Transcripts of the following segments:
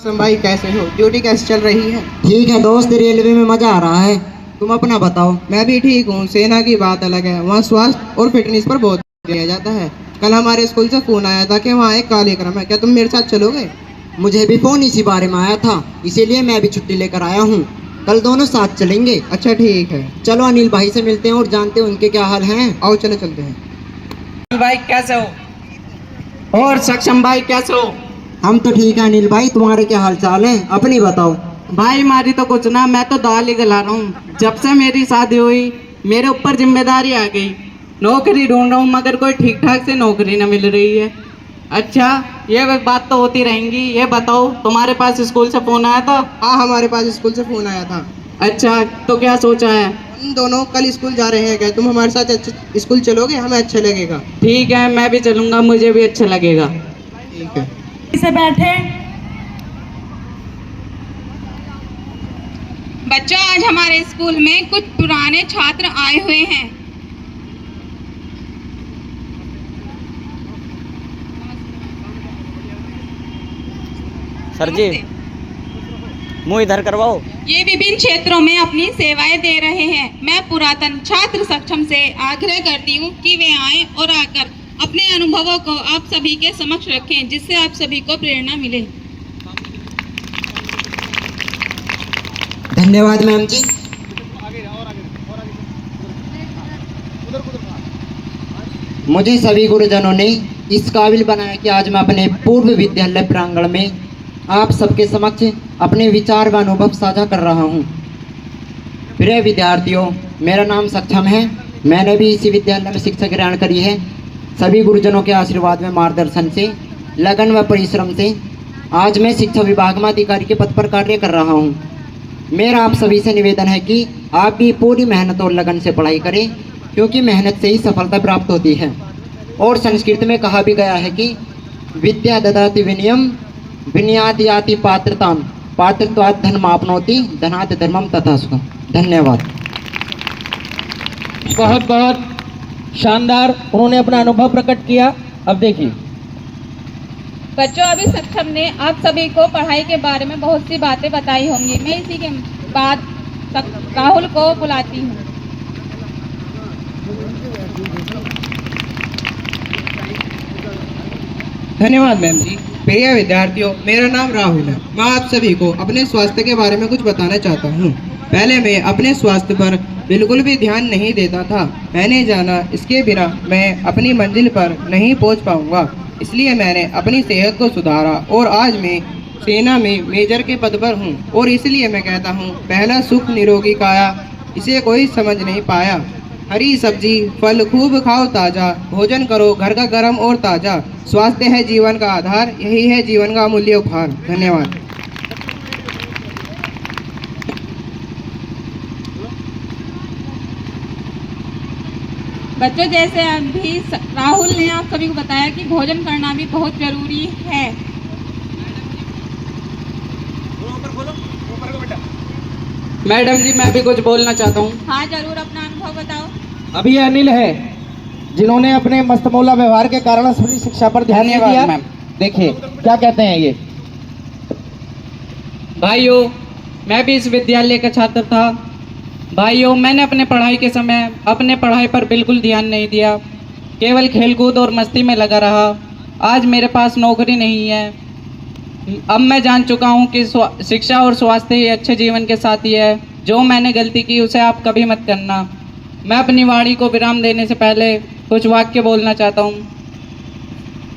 भाई कैसे हो? ड्यूटी कैसे चल रही है? ठीक है दोस्त, रेलवे में मजा आ रहा है। तुम अपना बताओ। मैं भी ठीक हूँ। सेना की बात अलग है, वहाँ स्वास्थ्य और फिटनेस पर बहुत दिया जाता है। कल हमारे स्कूल से फोन आया था कि वहाँ एक कार्यक्रम है, क्या तुम मेरे साथ चलोगे? मुझे भी फोन इसी बारे में आया था, इसीलिए मैं भी छुट्टी लेकर आया हूँ। कल दोनों साथ चलेंगे। अच्छा ठीक है, चलो अनिल भाई से मिलते हैं और जानते हैं उनके क्या हाल हैं। आओ चलो चलते हैं। भाई कैसे हो? और सक्षम भाई कैसे हो? हम तो ठीक है अनिल भाई, तुम्हारे क्या हाल चाल है, अपनी बताओ। भाई हमारी तो कुछ ना, मैं तो दाल ही गला रहा हूँ। जब से मेरी शादी हुई मेरे ऊपर जिम्मेदारी आ गई। नौकरी ढूंढ रहा हूँ मगर कोई ठीक ठाक से नौकरी न मिल रही है। अच्छा ये बात तो होती रहेंगी। ये बताओ तुम्हारे पास स्कूल से फोन आया था? हाँ हमारे पास स्कूल से फोन आया था। अच्छा तो क्या सोचा है? हम दोनों कल स्कूल जा रहे हैं, क्या तुम हमारे साथ स्कूल चलोगे? हमें अच्छा लगेगा। ठीक है मैं भी चलूँगा, मुझे भी अच्छा लगेगा। ठीक है। से बैठे। बच्चों आज हमारे स्कूल में कुछ पुराने छात्र आए हुए हैं। सर जी मुँह इधर करवाओ। ये विभिन्न क्षेत्रों में अपनी सेवाएं दे रहे हैं। मैं पुरातन छात्र सक्षम से आग्रह करती हूँ कि वे आएं और आकर अपने अनुभवों को आप सभी के समक्ष रखें, जिससे आप सभी को प्रेरणा मिले। धन्यवाद मैम जी। मुझे सभी गुरुजनों ने इस काबिल बनाया कि आज मैं अपने पूर्व विद्यालय प्रांगण में आप सबके समक्ष अपने विचार व अनुभव साझा कर रहा हूँ। प्रिय विद्यार्थियों, मेरा नाम सक्षम है। मैंने भी इसी विद्यालय में शिक्षा ग्रहण करी है। सभी गुरुजनों के आशीर्वाद में, मार्गदर्शन से, लगन व परिश्रम से आज मैं शिक्षा विभाग में अधिकारी के पद पर कार्य कर रहा हूँ। मेरा आप सभी से निवेदन है कि आप भी पूरी मेहनत और लगन से पढ़ाई करें, क्योंकि मेहनत से ही सफलता प्राप्त होती है। और संस्कृत में कहा भी गया है कि विद्या ददाति विनयम विनयाद याति पात्रताम पात्रत्वात् धर्माप्नोति धनात् धर्मम तथा सुखम। धन्यवाद। बहुत बहुत शानदार उन्होंने अपना अनुभव प्रकट किया। अब देखिए बच्चों अभी सक्षम ने आप सभी को पढ़ाई के बारे में बहुत सी बातें बताई होंगी। मैं इसी के बाद राहुल को बुलाती हूँ। धन्यवाद मैम जी। प्रिय विद्यार्थियों, मेरा नाम राहुल है। मैं आप सभी को अपने स्वास्थ्य के बारे में कुछ बताना चाहता हूँ। पहले मैं अपने स्वास्थ्य पर बिल्कुल भी ध्यान नहीं देता था। मैंने जाना इसके बिना मैं अपनी मंजिल पर नहीं पहुँच पाऊँगा, इसलिए मैंने अपनी सेहत को सुधारा और आज मैं सेना में मेजर के पद पर हूँ। और इसलिए मैं कहता हूँ, पहला सुख निरोगी काया, इसे कोई समझ नहीं पाया। हरी सब्जी फल खूब खाओ ताजा, भोजन करो घर का गर्म और ताजा। स्वास्थ्य है जीवन का आधार, यही है जीवन का अमूल्य उपहार। धन्यवाद। बच्चों जैसे अभी राहुल ने आप सभी को बताया कि भोजन करना भी बहुत जरूरी है। मैडम जी मैं भी कुछ बोलना चाहता हूँ। हाँ जरूर, अपना अनुभव बताओ। अभी ये अनिल है जिन्होंने अपने मस्तमौला व्यवहार के कारण अपनी शिक्षा पर ध्यान नहीं धन्यवाद दिया। मैम। देखिए क्या कहते हैं ये। भाइयों मैं भी इस विद्यालय का छात्र था। भाइयों मैंने अपने पढ़ाई के समय अपने पढ़ाई पर बिल्कुल ध्यान नहीं दिया, केवल खेलकूद और मस्ती में लगा रहा। आज मेरे पास नौकरी नहीं है। अब मैं जान चुका हूँ कि शिक्षा और स्वास्थ्य ही अच्छे जीवन के साथी है। जो मैंने गलती की उसे आप कभी मत करना। मैं अपनी वाणी को विराम देने से पहले कुछ वाक्य बोलना चाहता हूँ।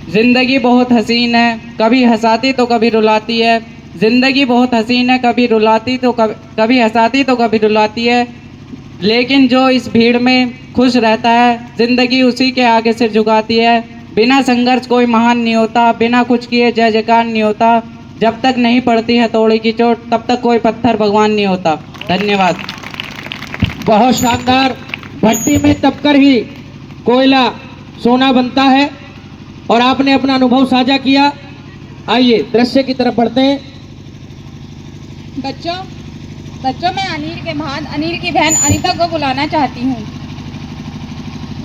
ज़िंदगी बहुत हसीन है, कभी हंसाती तो कभी रुलाती है। ज़िंदगी बहुत हसीन है, कभी रुलाती तो कभी हंसाती तो कभी रुलाती है। लेकिन जो इस भीड़ में खुश रहता है, ज़िंदगी उसी के आगे सिर झुकाती है। बिना संघर्ष कोई महान नहीं होता, बिना कुछ किए जय जयकार नहीं होता। जब तक नहीं पड़ती हथौड़े की चोट तब तक कोई पत्थर भगवान नहीं होता। धन्यवाद। बहुत शानदार। भट्टी में तपकर ही कोयला सोना बनता है और आपने अपना अनुभव साझा किया। आइए दृश्य की तरफ बढ़ते हैं। बच्चों मैं अनिल की बहन अनीता को बुलाना चाहती हूँ।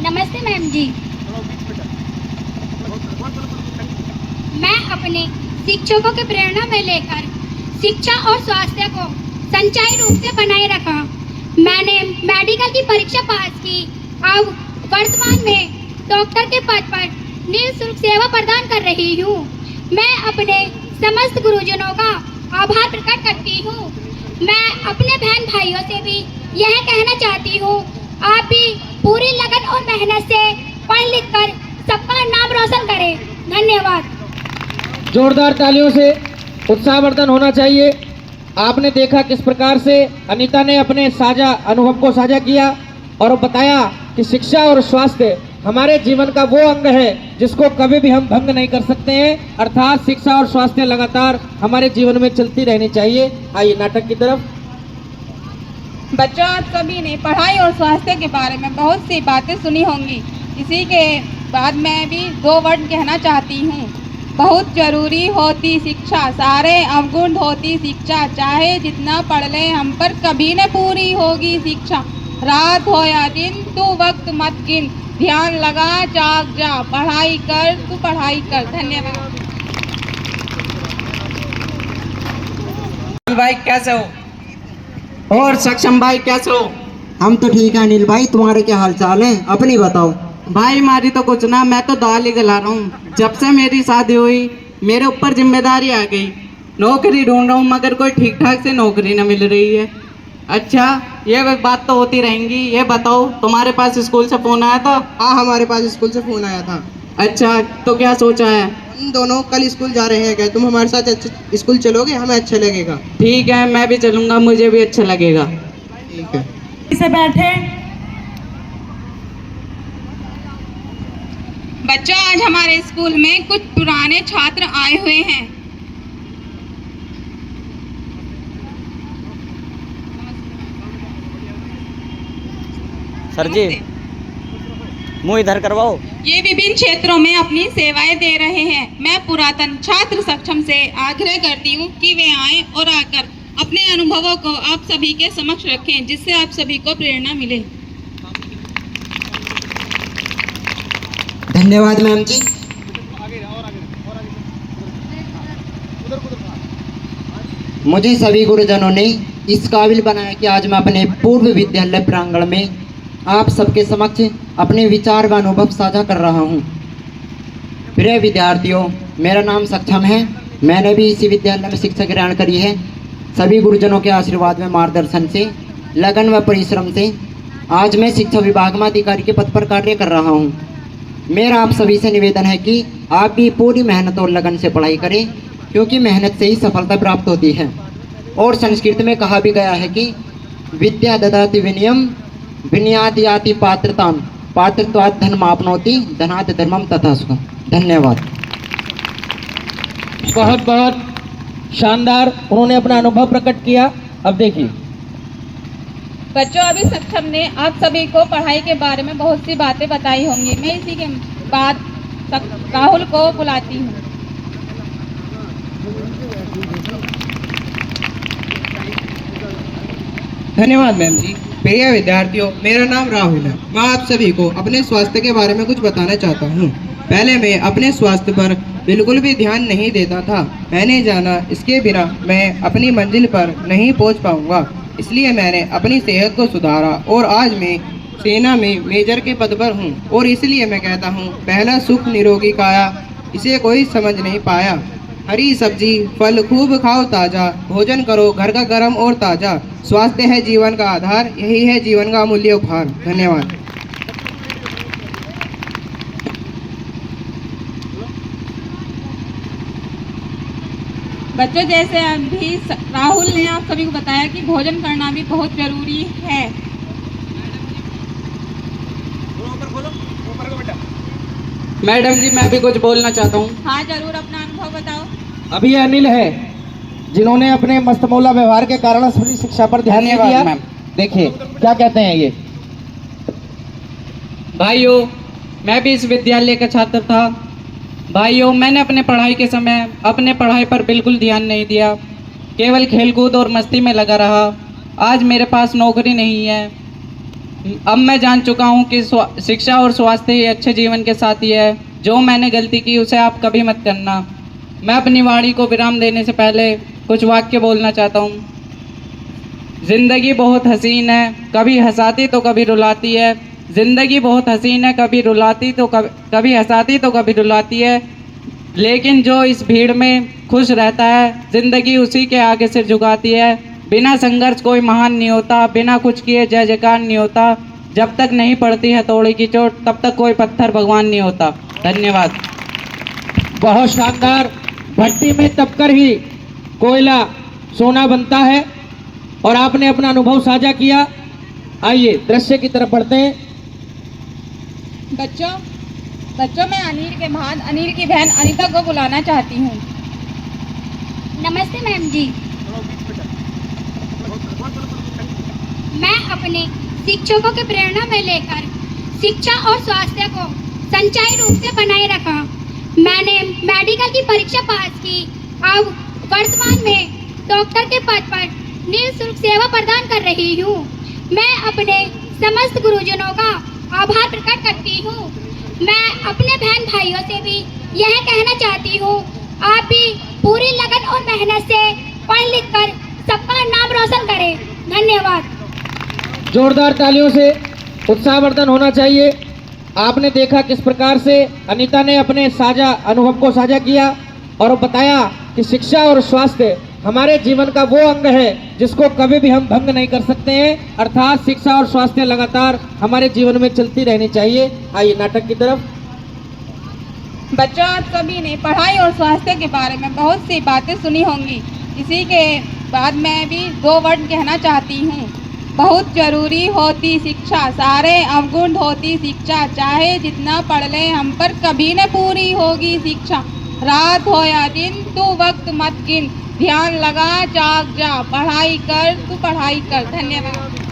नमस्ते मैम जी। मैं अपने शिक्षकों की प्रेरणा में लेकर शिक्षा और स्वास्थ्य को संचाई रूप से बनाए रखा। मैंने मेडिकल की परीक्षा पास की। अब वर्तमान में डॉक्टर के पद पर निःशुल्क सेवा प्रदान कर रही हूँ। मैं अपने समस्त गुरुजनों का आभार प्रकट करती हूँ। मैं अपने बहन भाइयों से भी यह कहना चाहती हूँ, आप भी पूरी लगन और मेहनत से पढ़ लिख कर सबका नाम रोशन करें। धन्यवाद। जोरदार तालियों से उत्साहवर्धन होना चाहिए। आपने देखा किस प्रकार से अनीता ने अपने साझा अनुभव को साझा किया और बताया कि शिक्षा और स्वास्थ्य हमारे जीवन का वो अंग है जिसको कभी भी हम भंग नहीं कर सकते हैं, अर्थात शिक्षा और स्वास्थ्य लगातार हमारे जीवन में चलती रहनी चाहिए। आइए नाटक की तरफ। बच्चों, आप सभी ने पढ़ाई और स्वास्थ्य के बारे में बहुत सी बातें सुनी होंगी। इसी के बाद मैं भी 2 वर्ड कहना चाहती हूँ। बहुत जरूरी होती शिक्षा, सारे अवगुण होती शिक्षा। चाहे जितना पढ़ ले हम पर कभी न पूरी होगी शिक्षा। रात हो या दिन तू वक्त मत गिन, ध्यान लगा जाग जा, पढ़ाई कर तू पढ़ाई कर। धन्यवाद। भाई कैसे हो? और सक्षम भाई कैसे हो? हम तो ठीक है अनिल भाई, तुम्हारे क्या हाल चाल है? अपनी बताओ। भाई हमारी तो कुछ ना, मैं तो दाल ही गला रहा हूँ। जब से मेरी शादी हुई मेरे ऊपर जिम्मेदारी आ गई। नौकरी ढूंढ रहा हूँ मगर कोई ठीक ठाक से नौकरी न मिल रही है। अच्छा, ये बात तो होती रहेंगी। ये बताओ, तुम्हारे पास स्कूल से फ़ोन आया था? हाँ, हमारे पास स्कूल से फ़ोन आया था। अच्छा, तो क्या सोचा है? हम दोनों कल स्कूल जा रहे हैं, क्या तुम हमारे साथ स्कूल चलोगे? हमें अच्छा लगेगा। ठीक है, मैं भी चलूँगा, मुझे भी अच्छा लगेगा। ठीक है। से बैठे। बच्चों, आज हमारे स्कूल में कुछ पुराने छात्र आए हुए हैं। सर जी, मुँह इधर करवाओ। ये विभिन्न क्षेत्रों में अपनी सेवाएं दे रहे हैं। मैं पुरातन छात्र सक्षम से आग्रह करती हूँ कि वे आएं और आकर अपने अनुभवों को आप सभी के समक्ष रखें, जिससे आप सभी को प्रेरणा मिले। धन्यवाद मैम जी। मुझे सभी गुरुजनों ने इस काबिल बनाया कि आज मैं अपने पूर्व विद्यालय प्रांगण में आप सबके समक्ष अपने विचार व अनुभव साझा कर रहा हूँ। प्रिय विद्यार्थियों, मेरा नाम सक्षम है। मैंने भी इसी विद्यालय में शिक्षा ग्रहण करी है। सभी गुरुजनों के आशीर्वाद में, मार्गदर्शन से, लगन व परिश्रम से आज मैं शिक्षा विभाग में अधिकारी के पद पर कार्य कर रहा हूँ। मेरा आप सभी से निवेदन है कि आप भी पूरी मेहनत और लगन से पढ़ाई करें, क्योंकि मेहनत से ही सफलता प्राप्त होती है। और संस्कृत में कहा भी गया है कि विद्या ददाति विनयम विनयादयाति पात्रताम पात्रत्वात् धनमाप्नोति धनात् धर्मम तथा सुखम। धन्यवाद। बहुत बहुत शानदार उन्होंने अपना अनुभव प्रकट किया। अब देखिए बच्चों, अभी सक्षम ने आप सभी को पढ़ाई के बारे में बहुत सी बातें बताई होंगी। मैं इसी के बाद राहुल को बुलाती हूँ। धन्यवाद मैम जी। प्रिय विद्यार्थियों, मेरा नाम राहुल है। मैं आप सभी को अपने स्वास्थ्य के बारे में कुछ बताना चाहता हूँ। पहले मैं अपने स्वास्थ्य पर बिल्कुल भी ध्यान नहीं देता था। मैंने जाना इसके बिना मैं अपनी मंजिल पर नहीं पहुँच पाऊँगा, इसलिए मैंने अपनी सेहत को सुधारा और आज मैं सेना में मेजर के पद पर हूँ। और इसलिए मैं कहता हूँ, पहला सुख निरोगी काया, इसे कोई समझ नहीं पाया। हरी सब्जी फल खूब खाओ ताज़ा, भोजन करो घर का गर्म और ताज़ा। स्वास्थ्य है जीवन का आधार, यही है जीवन का अमूल्य उपहार। धन्यवाद। बच्चों, जैसे अभी राहुल ने आप सभी को बताया कि भोजन करना भी बहुत जरूरी है। मैडम जी, मैं भी कुछ बोलना चाहता हूँ। हाँ जरूर, अपना अनुभव बताओ। अभी ये अनिल है जिन्होंने अपने मस्तमौला व्यवहार के कारण सभी शिक्षा पर ध्यान नहीं धन्यवाद, दिया। मैम। देखिए क्या कहते हैं ये। भाइयों, मैं भी इस विद्यालय का छात्र था। भाइयों, मैंने अपने पढ़ाई के समय अपने पढ़ाई पर बिल्कुल ध्यान नहीं दिया, केवल खेलकूद और मस्ती में लगा रहा। आज मेरे पास नौकरी नहीं है। अब मैं जान चुका हूँ कि शिक्षा और स्वास्थ्य ही अच्छे जीवन के साथी है। जो मैंने गलती की उसे आप कभी मत करना। मैं अपनी वाणी को विराम देने से पहले कुछ वाक्य बोलना चाहता हूँ। जिंदगी बहुत हसीन है, कभी हंसाती तो कभी रुलाती है। जिंदगी बहुत हसीन है, कभी रुलाती तो कभी हंसाती तो कभी रुलाती है। लेकिन जो इस भीड़ में खुश रहता है, जिंदगी उसी के आगे सिर झुकाती है। बिना संघर्ष कोई महान नहीं होता, बिना कुछ किए जय जयकार नहीं होता। जब तक नहीं पड़ती हथौड़ी की चोट, तब तक कोई पत्थर भगवान नहीं होता। धन्यवाद। बहुत शानदार। भट्टी में तपकर ही कोयला सोना बनता है और आपने अपना अनुभव साझा किया। आइए दृश्य की तरफ बढ़ते हैं। बच्चों मैं अनिल की बहन अनीता को बुलाना चाहती हूँ। नमस्ते मैम जी। मैं अपने शिक्षकों की प्रेरणा में लेकर शिक्षा और स्वास्थ्य को संचाई रूप से बनाए रखा। मैंने मेडिकल की परीक्षा पास की। अब वर्तमान में डॉक्टर के पद पर निःशुल्क सेवा प्रदान कर रही हूँ। मैं अपने समस्त गुरुजनों का आभार प्रकट करती हूँ। मैं अपने बहन भाइयों से भी यह कहना चाहती हूँ, आप भी पूरी लगन और मेहनत से पढ़ लिख कर सबका नाम रोशन करें। धन्यवाद। जोरदार तालियों से उत्साहवर्धन होना चाहिए। आपने देखा किस प्रकार से अनीता ने अपने साझा अनुभव को साझा किया और बताया कि शिक्षा और स्वास्थ्य हमारे जीवन का वो अंग है जिसको कभी भी हम भंग नहीं कर सकते हैं। अर्थात शिक्षा और स्वास्थ्य लगातार हमारे जीवन में चलती रहनी चाहिए। आइए नाटक की तरफ। बच्चों, आप सभी ने पढ़ाई और स्वास्थ्य के बारे में बहुत सी बातें सुनी होंगी। इसी के बाद मैं भी 2 वर्ड कहना चाहती हूँ। बहुत जरूरी होती शिक्षा, सारे अवगुण होती शिक्षा। चाहे जितना पढ़ ले हम पर कभी न पूरी होगी शिक्षा। रात हो या दिन तू वक्त मत गिन, ध्यान लगा जाग जा, पढ़ाई कर तू पढ़ाई कर। धन्यवाद।